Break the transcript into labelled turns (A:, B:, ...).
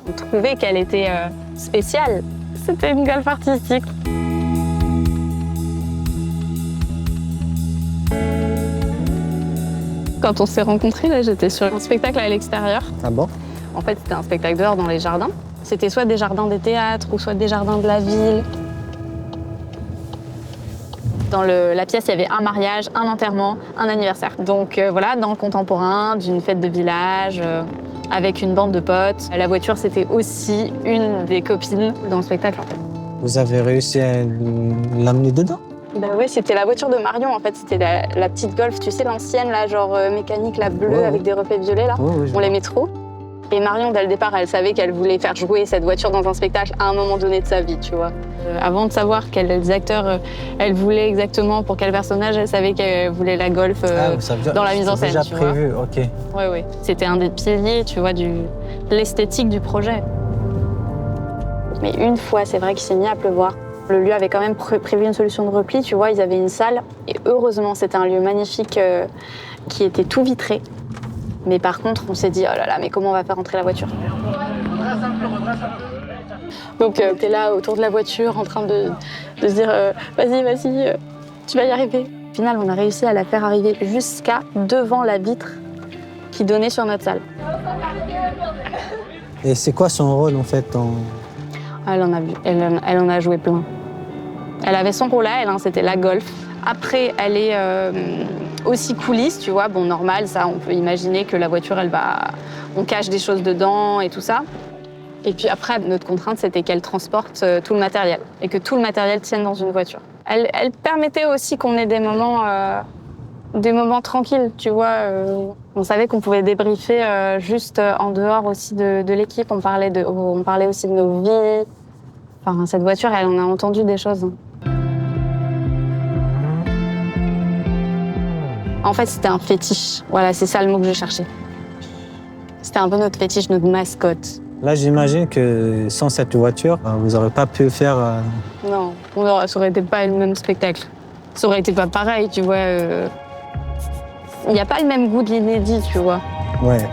A: On trouvait qu'elle était spéciale. C'était une Golf artistique. Quand on s'est rencontrés, là, j'étais sur un spectacle à l'extérieur.
B: Ah bon?
A: En fait, c'était un spectacle dehors dans les jardins. C'était soit des jardins des théâtres ou soit des jardins de la ville. Dans la pièce, il y avait un mariage, un enterrement, un anniversaire. Donc voilà, dans le contemporain, d'une fête de village, avec une bande de potes. La voiture, c'était aussi une des copines dans le spectacle, en fait.
B: Vous avez réussi à l'amener dedans?
A: Ben ouais, c'était la voiture de Marion, en fait. C'était la petite Golf, tu sais, l'ancienne, là, genre mécanique, la bleue,
B: Ouais.
A: avec des reflets violets, là.
B: Ouais,
A: On l'aimait trop. Et Marion, dès le départ, elle savait qu'elle voulait faire jouer cette voiture dans un spectacle à un moment donné de sa vie, tu vois. Avant de savoir quels acteurs elle voulait exactement, pour quel personnage, elle savait qu'elle voulait la Golf dans la mise en scène,
B: déjà
A: tu vois.
B: prévu, ok.
A: Ouais. C'était un des piliers, tu vois, de l'esthétique du projet. Mais une fois, c'est vrai qu'il s'est mis à pleuvoir. Le lieu avait quand même prévu une solution de repli, tu vois, ils avaient une salle. Et heureusement, c'était un lieu magnifique qui était tout vitré. Mais par contre, on s'est dit, oh là là, mais comment on va faire rentrer la voiture? Donc, t'es là autour de la voiture en train de se dire, vas-y, tu vas y arriver. Au final, on a réussi à la faire arriver jusqu'à devant la vitre qui donnait sur notre salle.
B: Et c'est quoi son rôle en fait
A: Elle en a joué plein. Elle avait son rôle à elle, hein, c'était la Golf. Après, elle est aussi coulisse, tu vois. Bon, normal, ça, on peut imaginer que la voiture, on cache des choses dedans et tout ça. Et puis après, notre contrainte, c'était qu'elle transporte tout le matériel et que tout le matériel tienne dans une voiture. Elle permettait aussi qu'on ait des moments tranquilles, tu vois. On savait qu'on pouvait débriefer juste en dehors aussi de l'équipe. On parlait aussi de nos vies. Enfin, cette voiture, elle en a entendu des choses. En fait, c'était un fétiche. Voilà, c'est ça le mot que je cherchais. C'était un peu notre fétiche, notre mascotte.
B: Là, j'imagine que sans cette voiture, vous n'aurez pas pu faire...
A: Non, ça aurait été pas le même spectacle. Ça aurait été pas pareil, tu vois. Il n'y a pas le même goût de l'inédit, tu vois.
B: Ouais.